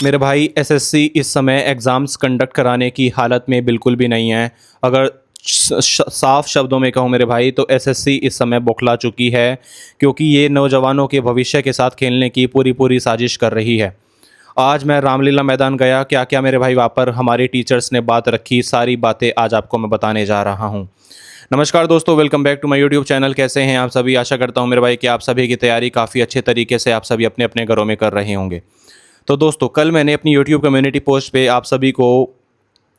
मेरे भाई एसएससी इस समय एग्ज़ाम्स कंडक्ट कराने की हालत में बिल्कुल भी नहीं है। अगर साफ शब्दों में कहूँ मेरे भाई तो एसएससी इस समय बौखला चुकी है, क्योंकि ये नौजवानों के भविष्य के साथ खेलने की पूरी पूरी साजिश कर रही है। आज मैं रामलीला मैदान गया, क्या क्या मेरे भाई वहाँ पर हमारे टीचर्स ने बात रखी, सारी बातें आज आपको मैं बताने जा रहा हूँ। नमस्कार दोस्तों, welcome back to my YouTube channel. कैसे हैं आप सभी? आशा करता हूँ मेरे भाई कि आप सभी की तैयारी काफ़ी अच्छे तरीके से आप सभी अपने अपने घरों में कर रहे होंगे। तो दोस्तों, कल मैंने अपनी यूट्यूब कम्युनिटी पोस्ट पे आप सभी को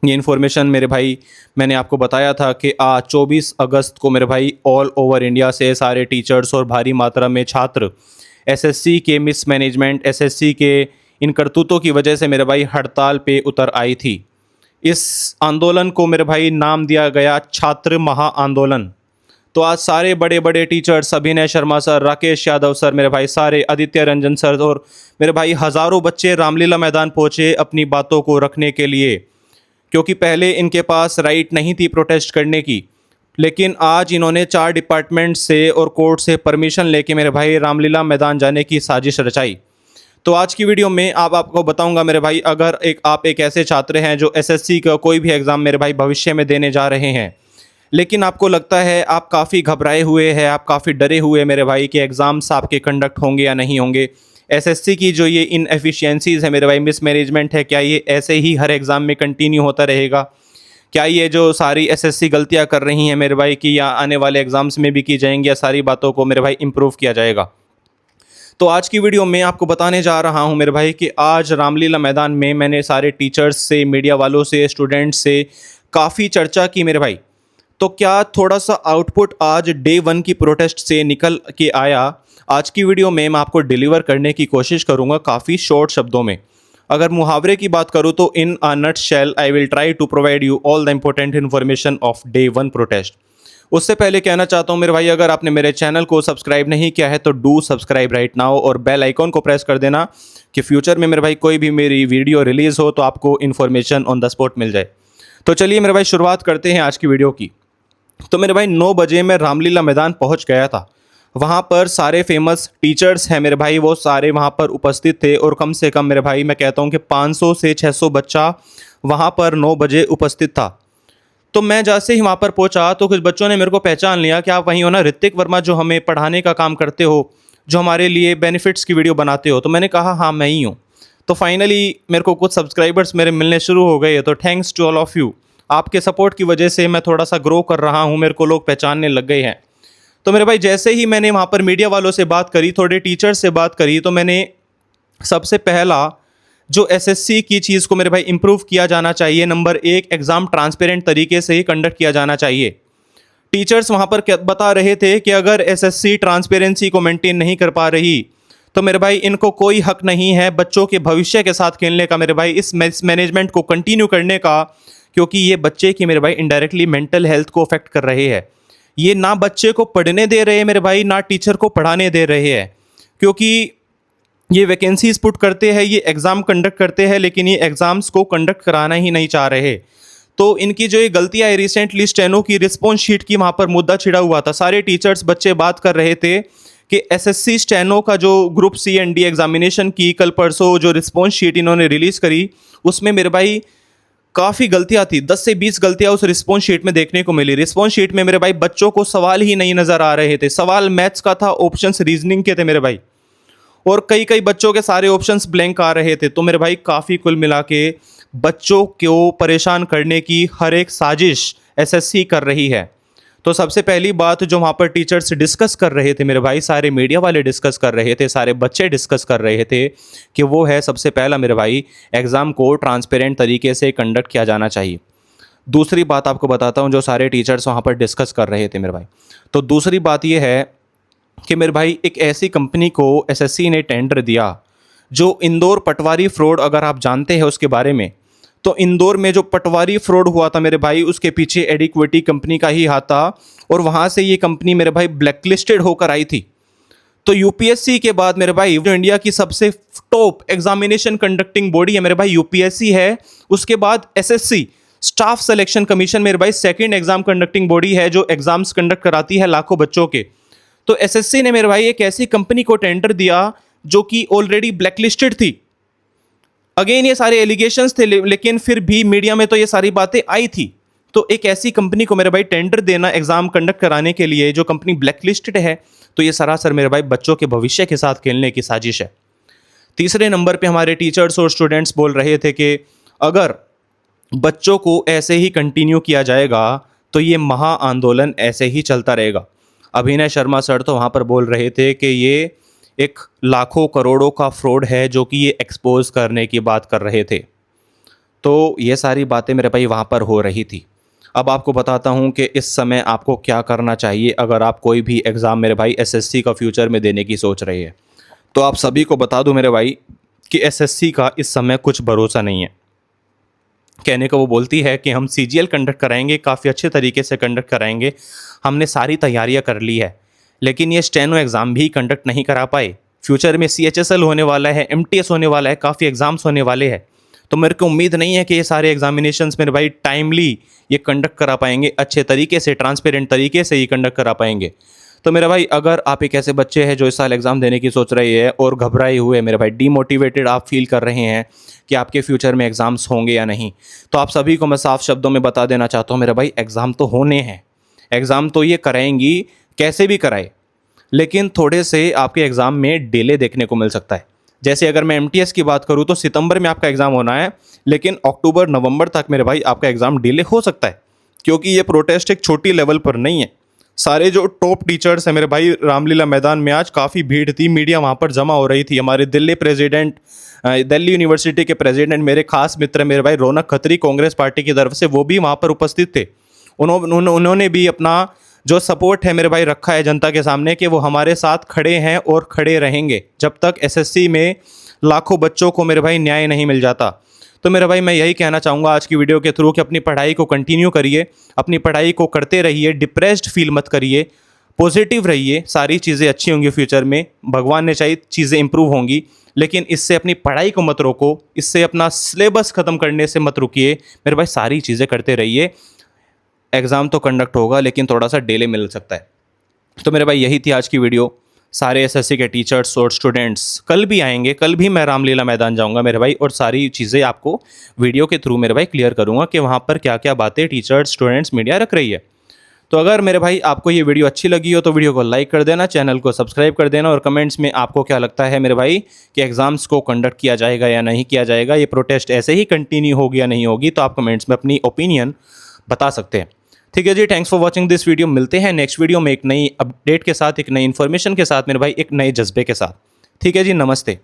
ये इन्फॉर्मेशन मेरे भाई मैंने आपको बताया था कि आज 24 अगस्त को मेरे भाई ऑल ओवर इंडिया से सारे टीचर्स और भारी मात्रा में छात्र एसएससी के मिसमैनेजमेंट, एसएससी के इन करतूतों की वजह से मेरे भाई हड़ताल पे उतर आई थी। इस आंदोलन को मेरे भाई नाम दिया गया छात्र महा आंदोलन। तो आज सारे बड़े बड़े टीचर्स, अभिनय शर्मा सर, राकेश यादव सर, मेरे भाई सारे, आदित्य रंजन सर और मेरे भाई हज़ारों बच्चे रामलीला मैदान पहुँचे अपनी बातों को रखने के लिए, क्योंकि पहले इनके पास राइट नहीं थी प्रोटेस्ट करने की। लेकिन आज इन्होंने 4 डिपार्टमेंट से और कोर्ट से परमिशन लेके मेरे भाई रामलीला मैदान जाने की साजिश रचाई। तो आज की वीडियो में आपको बताऊंगा मेरे भाई, अगर आप एक ऐसे छात्र हैं जो एसएससी का कोई भी एग्ज़ाम मेरे भाई भविष्य में देने जा रहे हैं, लेकिन आपको लगता है आप काफ़ी घबराए हुए हैं, आप काफ़ी डरे हुए मेरे भाई कि एग्ज़ाम्स आपके कंडक्ट होंगे या नहीं होंगे। एसएससी की जो ये इनएफिशिएंसीज़ है मेरे भाई, मिसमैनेजमेंट है, क्या ये ऐसे ही हर एग्ज़ाम में कंटिन्यू होता रहेगा? क्या ये जो सारी एसएससी गलतियां कर रही हैं मेरे भाई कि या आने वाले एग्ज़ाम्स में भी की जाएंगी, या सारी बातों को मेरे भाई इम्प्रूव किया जाएगा? तो आज की वीडियो में आपको बताने जा रहा हूं मेरे भाई कि आज रामलीला मैदान में मैंने सारे टीचर्स से, मीडिया वालों से, स्टूडेंट्स से काफ़ी चर्चा की मेरे भाई। तो क्या थोड़ा सा आउटपुट आज डे 1 की प्रोटेस्ट से निकल के आया? आज की वीडियो में मैं आपको डिलीवर करने की कोशिश करूंगा काफ़ी शॉर्ट शब्दों में। अगर मुहावरे की बात करूं तो in a nutshell I will try to provide you all the important information of day 1 protest. उससे पहले कहना चाहता हूं मेरे भाई, अगर आपने मेरे चैनल को सब्सक्राइब नहीं किया है तो डू सब्सक्राइब राइट नाउ और बेल आइकॉन को प्रेस कर देना कि फ्यूचर में मेरे भाई कोई भी मेरी वीडियो रिलीज़ हो तो आपको इन्फॉर्मेशन ऑन द स्पॉट मिल जाए। तो चलिए मेरे भाई, शुरुआत करते हैं आज की वीडियो की। तो मेरे भाई 9 बजे मैं रामलीला मैदान पहुंच गया था। वहाँ पर सारे फेमस टीचर्स हैं मेरे भाई, वो सारे वहाँ पर उपस्थित थे और कम से कम मेरे भाई मैं कहता हूँ कि 500 से 600 बच्चा वहाँ पर 9 बजे उपस्थित था। तो मैं जैसे ही वहाँ पर पहुँचा तो कुछ बच्चों ने मेरे को पहचान लिया कि आप वहीं हो ना, ऋतिक वर्मा, जो हमें पढ़ाने का काम करते हो, जो हमारे लिए बेनिफिट्स की वीडियो बनाते हो। तो मैंने कहा हाँ मैं ही हूँ। तो फाइनली मेरे को कुछ सब्सक्राइबर्स मेरे मिलने शुरू हो गए। तो thanks to all of you, आपके सपोर्ट की वजह से मैं थोड़ा सा ग्रो कर रहा हूँ, मेरे को लोग पहचानने लग गए हैं। तो मेरे भाई जैसे ही मैंने वहाँ पर मीडिया वालों से बात करी, थोड़े टीचर्स से बात करी, तो मैंने सबसे पहला जो एसएससी की चीज़ को मेरे भाई इम्प्रूव किया जाना चाहिए, नंबर 1, एग्ज़ाम ट्रांसपेरेंट तरीके से ही कंडक्ट किया जाना चाहिए। टीचर्स वहाँ पर क्या बता रहे थे कि अगर एसएससी ट्रांसपेरेंसी को मेंटेन नहीं कर पा रही तो मेरे भाई इनको कोई हक नहीं है बच्चों के भविष्य के साथ खेलने का, मेरे भाई इस मैनेजमेंट को कंटिन्यू करने का, क्योंकि ये बच्चे की मेरे भाई इनडायरेक्टली मेंटल हेल्थ को अफेक्ट कर रहे हैं। ये ना बच्चे को पढ़ने दे रहे हैं मेरे भाई, ना टीचर को पढ़ाने दे रहे हैं, क्योंकि ये वैकेंसीज पुट करते हैं, ये एग्ज़ाम कंडक्ट करते हैं, लेकिन ये एग्ज़ाम्स को कंडक्ट कराना ही नहीं चाह रहे। तो इनकी जो ये गलतियाँ है, रिसेंटली स्टेनो की रिस्पॉन्स शीट की वहाँ पर मुद्दा छिड़ा हुआ था। सारे टीचर्स, बच्चे बात कर रहे थे कि एसएससी स्टेनो का जो group C and D examination की कल परसों जो रिस्पॉन्स शीट इन्होंने रिलीज़ करी, उसमें मेरे भाई काफ़ी गलतियाँ थी। 10 से 20 गलतियाँ उस रिस्पॉन्स शीट में देखने को मिली। रिस्पॉन्स शीट में मेरे भाई बच्चों को सवाल ही नहीं नज़र आ रहे थे। सवाल मैथ्स का था, ऑप्शंस रीजनिंग के थे मेरे भाई, और कई कई बच्चों के सारे ऑप्शंस ब्लैंक आ रहे थे। तो मेरे भाई काफ़ी कुल मिला के बच्चों को परेशान करने की हर एक साजिश एसएससी कर रही है। तो सबसे पहली बात जो वहाँ पर टीचर्स डिस्कस कर रहे थे मेरे भाई, सारे मीडिया वाले डिस्कस कर रहे थे, सारे बच्चे डिस्कस कर रहे थे कि वो है सबसे पहला मेरे भाई, एग्ज़ाम को ट्रांसपेरेंट तरीके से कंडक्ट किया जाना चाहिए। दूसरी बात आपको बताता हूँ जो सारे टीचर्स वहाँ पर डिस्कस कर रहे थे मेरे भाई। तो दूसरी बात ये है कि मेरे भाई एक ऐसी कंपनी को एसएससी ने टेंडर दिया जो इंदौर पटवारी फ्रॉड, अगर आप जानते हैं उसके बारे में, तो इंदौर में जो पटवारी फ्रॉड हुआ था मेरे भाई, उसके पीछे एडिक्विटी कंपनी का ही हाथ था, और वहाँ से ये कंपनी मेरे भाई ब्लैकलिस्टेड होकर आई थी। तो यूपीएससी के बाद मेरे भाई जो इंडिया की सबसे टॉप एग्जामिनेशन कंडक्टिंग बॉडी है मेरे भाई, यूपीएससी है। उसके बाद एसएससी स्टाफ सिलेक्शन कमीशन मेरे भाई सेकंड एग्जाम कंडक्टिंग बॉडी है, जो एग्जाम्स कंडक्ट कराती है लाखों बच्चों के। तो एसएससी ने मेरे भाई एक ऐसी कंपनी को टेंडर दिया जो कि ऑलरेडी ब्लैकलिस्टेड थी। अगेन ये सारे एलिगेशंस थे, लेकिन फिर भी मीडिया में तो ये सारी बातें आई थी। तो एक ऐसी कंपनी को मेरे भाई टेंडर देना एग्जाम कंडक्ट कराने के लिए, जो कंपनी ब्लैकलिस्टेड है, तो ये सरासर मेरे भाई बच्चों के भविष्य के साथ खेलने की साजिश है। तीसरे नंबर पे हमारे टीचर्स और स्टूडेंट्स बोल रहे थे कि अगर बच्चों को ऐसे ही कंटिन्यू किया जाएगा तो ये महा आंदोलन ऐसे ही चलता रहेगा। अभिनय शर्मा सर तो वहाँ पर बोल रहे थे कि ये एक लाखों करोड़ों का फ्रॉड है जो कि ये एक्सपोज करने की बात कर रहे थे। तो ये सारी बातें मेरे भाई वहाँ पर हो रही थी। अब आपको बताता हूँ कि इस समय आपको क्या करना चाहिए अगर आप कोई भी एग्ज़ाम मेरे भाई एसएससी का फ्यूचर में देने की सोच रहे हैं। तो आप सभी को बता दूं मेरे भाई कि एसएससी का इस समय कुछ भरोसा नहीं है। कहने को वो बोलती है कि हम सीजीएल कंडक्ट कराएंगे, काफ़ी अच्छे तरीके से कंडक्ट कराएंगे, हमने सारी तैयारियां कर ली है, लेकिन ये स्टेनो एग्ज़ाम भी कंडक्ट नहीं करा पाए। फ्यूचर में सीएचएसएल होने वाला है, एमटीएस होने वाला है, काफ़ी एग्ज़ाम्स होने वाले हैं। तो मेरे को उम्मीद नहीं है कि ये सारे एग्जामिनेशंस मेरे भाई टाइमली ये कंडक्ट करा पाएंगे, अच्छे तरीके से, ट्रांसपेरेंट तरीके से ये कंडक्ट करा पाएंगे। तो मेरे भाई अगर आप एक ऐसे बच्चे हैं जो इस साल एग्ज़ाम देने की सोच रहे हैं और घबराए हुए मेरे भाई डीमोटिवेटेड आप फील कर रहे हैं कि आपके फ्यूचर में एग्ज़ाम्स होंगे या नहीं, तो आप सभी को मैं साफ शब्दों में बता देना चाहता हूँ मेरे भाई, एग्ज़ाम तो होने हैं, एग्ज़ाम तो ये कराएंगी, कैसे भी कराए, लेकिन थोड़े से आपके एग्ज़ाम में डिले देखने को मिल सकता है। जैसे अगर मैं एमटीएस की बात करूँ तो सितंबर में आपका एग्ज़ाम होना है, लेकिन अक्टूबर नवंबर तक मेरे भाई आपका एग्ज़ाम डिले हो सकता है, क्योंकि ये प्रोटेस्ट एक छोटी लेवल पर नहीं है। सारे जो टॉप टीचर्स हैं मेरे भाई, रामलीला मैदान में आज काफ़ी भीड़ थी, मीडिया वहाँ पर जमा हो रही थी। हमारे दिल्ली यूनिवर्सिटी के प्रेसिडेंट, मेरे खास मित्र मेरे भाई रौनक खत्री, कांग्रेस पार्टी की तरफ से, वो भी वहाँ पर उपस्थित थे। उन्होंने भी अपना जो सपोर्ट है मेरे भाई रखा है जनता के सामने कि वो हमारे साथ खड़े हैं और खड़े रहेंगे जब तक एसएससी में लाखों बच्चों को मेरे भाई न्याय नहीं मिल जाता। तो मेरे भाई मैं यही कहना चाहूँगा आज की वीडियो के थ्रू कि अपनी पढ़ाई को कंटिन्यू करिए, अपनी पढ़ाई को करते रहिए, डिप्रेस्ड फील मत करिए, पॉजिटिव रहिए, सारी चीज़ें अच्छी होंगी फ्यूचर में, भगवान ने चाहे चीज़ें इंप्रूव होंगी, लेकिन इससे अपनी पढ़ाई को मत रोको, इससे अपना सिलेबस ख़त्म करने से मत रुकिए मेरे भाई, सारी चीज़ें करते रहिए। एग्ज़ाम तो कंडक्ट होगा लेकिन थोड़ा सा डिले मिल सकता है। तो मेरे भाई यही थी आज की वीडियो। सारे एसएससी के टीचर्स और स्टूडेंट्स कल भी आएंगे, कल भी मैं रामलीला मैदान जाऊंगा मेरे भाई, और सारी चीज़ें आपको वीडियो के थ्रू मेरे भाई क्लियर करूंगा कि वहाँ पर क्या क्या बातें टीचर्स, स्टूडेंट्स, मीडिया रख रही है। तो अगर मेरे भाई आपको ये वीडियो अच्छी लगी हो तो वीडियो को लाइक कर देना, चैनल को सब्सक्राइब कर देना, और कमेंट्स में आपको क्या लगता है मेरे भाई कि एग्ज़ाम्स को कंडक्ट किया जाएगा या नहीं किया जाएगा, ये प्रोटेस्ट ऐसे ही कंटिन्यू होगी या नहीं होगी, तो आप कमेंट्स में अपनी ओपिनियन बता सकते हैं। ठीक है जी, thanks for watching this video. मिलते हैं नेक्स्ट वीडियो में एक नई अपडेट के साथ, एक नई इन्फॉर्मेशन के साथ मेरे भाई, एक नए जज्बे के साथ। ठीक है जी, नमस्ते।